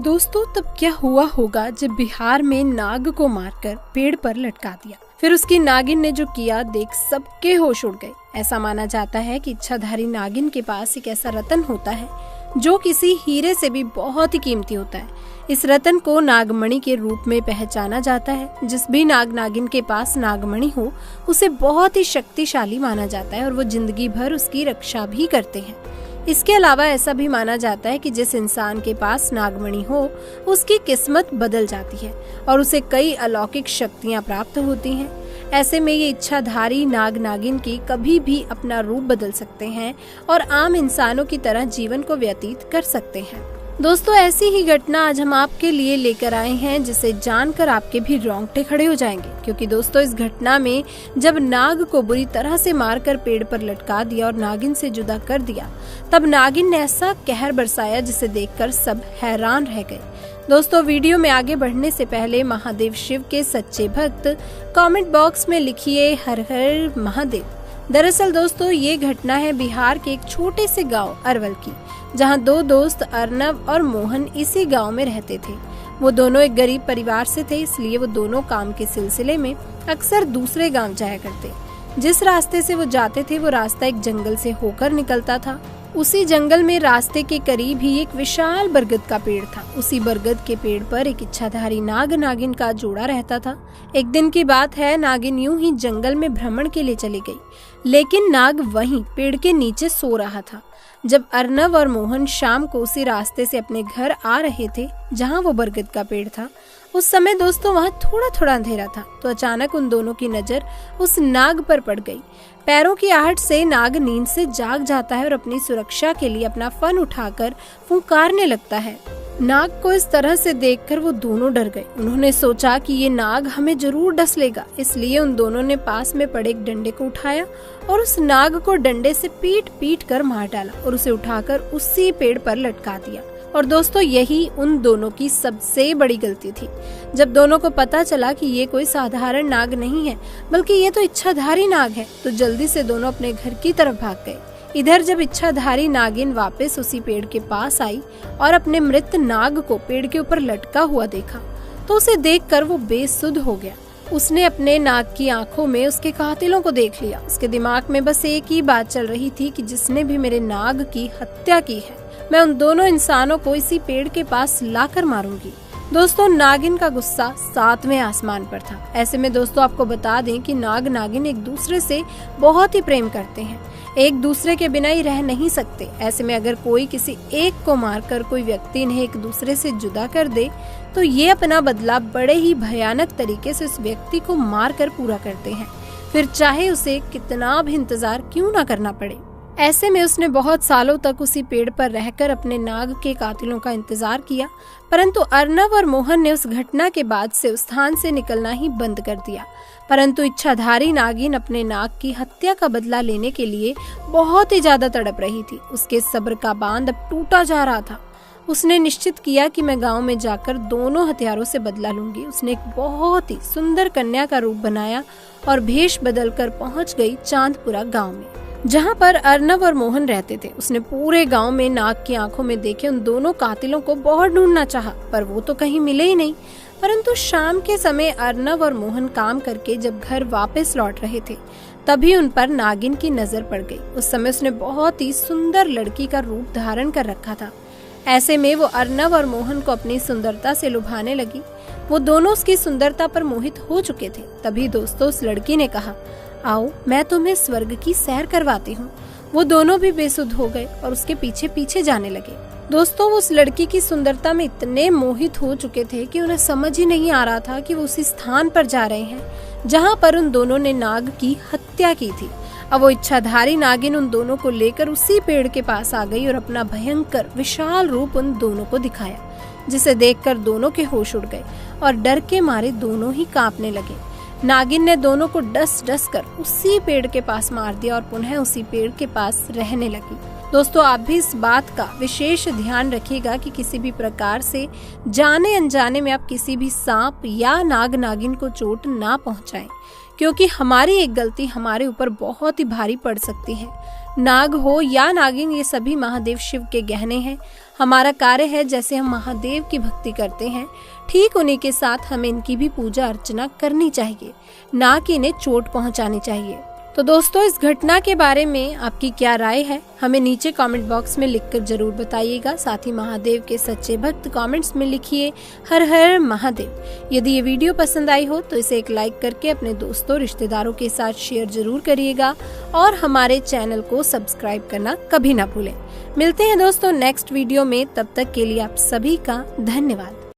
दोस्तों, तब क्या हुआ होगा जब बिहार में नाग को मारकर पेड़ पर लटका दिया। फिर उसकी नागिन ने जो किया देख सबके होश उड़ गए। ऐसा माना जाता है कि इच्छाधारी नागिन के पास एक ऐसा रतन होता है जो किसी हीरे से भी बहुत ही कीमती होता है। इस रतन को नागमणि के रूप में पहचाना जाता है। जिस भी नाग नागिन के पास नागमणि हो उसे बहुत ही शक्तिशाली माना जाता है और वो जिंदगी भर उसकी रक्षा भी करते हैं। इसके अलावा ऐसा भी माना जाता है कि जिस इंसान के पास नागमणि हो उसकी किस्मत बदल जाती है और उसे कई अलौकिक शक्तियां प्राप्त होती हैं। ऐसे में ये इच्छाधारी नाग नागिन की कभी भी अपना रूप बदल सकते हैं और आम इंसानों की तरह जीवन को व्यतीत कर सकते हैं। दोस्तों, ऐसी ही घटना आज हम आपके लिए लेकर आए हैं जिसे जानकर आपके भी रोंगटे खड़े हो जाएंगे, क्योंकि दोस्तों इस घटना में जब नाग को बुरी तरह से मारकर पेड़ पर लटका दिया और नागिन से जुदा कर दिया, तब नागिन ने ऐसा कहर बरसाया जिसे देखकर सब हैरान रह गए। दोस्तों, वीडियो में आगे बढ़ने से पहले महादेव शिव के सच्चे भक्त कमेंट बॉक्स में लिखिए हर हर महादेव। दरअसल दोस्तों ये घटना है बिहार के एक छोटे से गांव अरवल की, जहां दो दोस्त अर्नव और मोहन इसी गांव में रहते थे। वो दोनों एक गरीब परिवार से थे, इसलिए वो दोनों काम के सिलसिले में अक्सर दूसरे गांव जाया करते। जिस रास्ते से वो जाते थे वो रास्ता एक जंगल से होकर निकलता था। उसी जंगल में रास्ते के करीब ही एक विशाल बरगद का पेड़ था। उसी बरगद के पेड़ पर एक इच्छाधारी नाग नागिन का जोड़ा रहता था। एक दिन की बात है, नागिन यूं ही जंगल में भ्रमण के लिए चली गई, लेकिन नाग वहीं पेड़ के नीचे सो रहा था। जब अर्नव और मोहन शाम को उसी रास्ते से अपने घर आ रहे थे जहां वो बरगद का पेड़ था, उस समय दोस्तों वहां थोड़ा थोड़ा अंधेरा था। तो अचानक उन दोनों की नजर उस नाग पर पड़ गई। पैरों की आहट से नाग नींद से जाग जाता है और अपनी सुरक्षा के लिए अपना फन उठाकर फुंकारने लगता है। नाग को इस तरह से देखकर वो दोनों डर गए। उन्होंने सोचा कि ये नाग हमें जरूर डस लेगा, इसलिए उन दोनों ने पास में पड़े एक डंडे को उठाया और उस नाग को डंडे से पीट पीट कर मार डाला और उसे उठाकर उसी पेड़ पर लटका दिया। और दोस्तों यही उन दोनों की सबसे बड़ी गलती थी। जब दोनों को पता चला कि ये कोई साधारण नाग नहीं है बल्कि ये तो इच्छाधारी नाग है, तो जल्दी से दोनों अपने घर की तरफ भाग गए। इधर जब इच्छाधारी नागिन वापस उसी पेड़ के पास आई और अपने मृत नाग को पेड़ के ऊपर लटका हुआ देखा, तो उसे देखकर वो बेसुध हो गया। उसने अपने नाग की आंखों में उसके कातिलों को देख लिया। उसके दिमाग में बस एक ही बात चल रही थी कि जिसने भी मेरे नाग की हत्या की है, मैं उन दोनों इंसानों को इसी पेड़ के पास लाकर मारूंगी। दोस्तों, नागिन का गुस्सा 7वें आसमान पर था। ऐसे में दोस्तों आपको बता दें कि नाग नागिन एक दूसरे से बहुत ही प्रेम करते हैं, एक दूसरे के बिना ही रह नहीं सकते। ऐसे में अगर कोई किसी एक को मारकर कोई व्यक्ति इन्हें एक दूसरे से जुदा कर दे, तो ये अपना बदला बड़े ही भयानक तरीके से उस व्यक्ति को मार कर पूरा करते हैं, फिर चाहे उसे कितना भी इंतजार क्यों ना करना पड़े। ऐसे में उसने बहुत सालों तक उसी पेड़ पर रहकर अपने नाग के कातिलों का इंतजार किया, परंतु अर्नव और मोहन ने उस घटना के बाद से उस स्थान से निकलना ही बंद कर दिया। परंतु इच्छाधारी नागिन अपने नाग की हत्या का बदला लेने के लिए बहुत ही ज्यादा तड़प रही थी। उसके सब्र का बांध अब टूटा जा रहा था। उसने निश्चित किया कि मैं गांव में जाकर दोनों हथियारों से बदला लूंगी। उसने एक बहुत ही सुंदर कन्या का रूप बनाया और भेष बदलकर पहुंच गई चांदपुरा गांव में, जहां पर अर्नव और मोहन रहते थे। उसने पूरे गांव में नाग की आंखों में देखे उन दोनों कातिलों को बहुत ढूंढना चाहा, पर वो तो कहीं मिले ही नहीं। परंतु शाम के समय अर्नव और मोहन काम करके जब घर वापस लौट रहे थे, तभी उन पर नागिन की नजर पड़ गई। उस समय उसने बहुत ही सुंदर लड़की का रूप धारण कर रखा था। ऐसे में वो अर्नव और मोहन को अपनी सुंदरता से लुभाने लगी। वो दोनों उसकी सुंदरता पर मोहित हो चुके थे। तभी दोस्तों उस लड़की ने कहा, आओ मैं तुम्हें स्वर्ग की सैर करवाती हूँ। वो दोनों भी बेसुध हो गए और उसके पीछे पीछे जाने लगे। दोस्तों वो उस लड़की की सुंदरता में इतने मोहित हो चुके थे कि उन्हें समझ ही नहीं आ रहा था कि वो उसी स्थान पर जा रहे हैं जहाँ पर उन दोनों ने नाग की हत्या की थी। अब वो इच्छाधारी नागिन उन दोनों को लेकर उसी पेड़ के पास आ गई और अपना भयंकर विशाल रूप उन दोनों को दिखाया, जिसे देखकर दोनों के होश उड़ गए और डर के मारे दोनों ही कांपने लगे। नागिन ने दोनों को डस डस कर उसी पेड़ के पास मार दिया और पुनः उसी पेड़ के पास रहने लगी। दोस्तों आप भी इस बात का विशेष ध्यान रखिएगा कि किसी भी प्रकार से जाने अनजाने में आप किसी भी सांप या नाग नागिन को चोट ना पहुंचाएं, क्योंकि हमारी एक गलती हमारे ऊपर बहुत ही भारी पड़ सकती है। नाग हो या नागिन, ये सभी महादेव शिव के गहने हैं। हमारा कार्य है जैसे हम महादेव की भक्ति करते हैं, ठीक उन्हीं के साथ हमें इनकी भी पूजा अर्चना करनी चाहिए, ना कि इन्हें चोट पहुंचानी चाहिए। तो दोस्तों, इस घटना के बारे में आपकी क्या राय है, हमें नीचे कमेंट बॉक्स में लिखकर जरूर बताइएगा। साथ ही महादेव के सच्चे भक्त कमेंट्स में लिखिए हर हर महादेव। यदि ये वीडियो पसंद आई हो तो इसे एक लाइक करके अपने दोस्तों रिश्तेदारों के साथ शेयर जरूर करिएगा और हमारे चैनल को सब्सक्राइब करना कभी ना भूलें। मिलते हैं दोस्तों नेक्स्ट वीडियो में, तब तक के लिए आप सभी का धन्यवाद।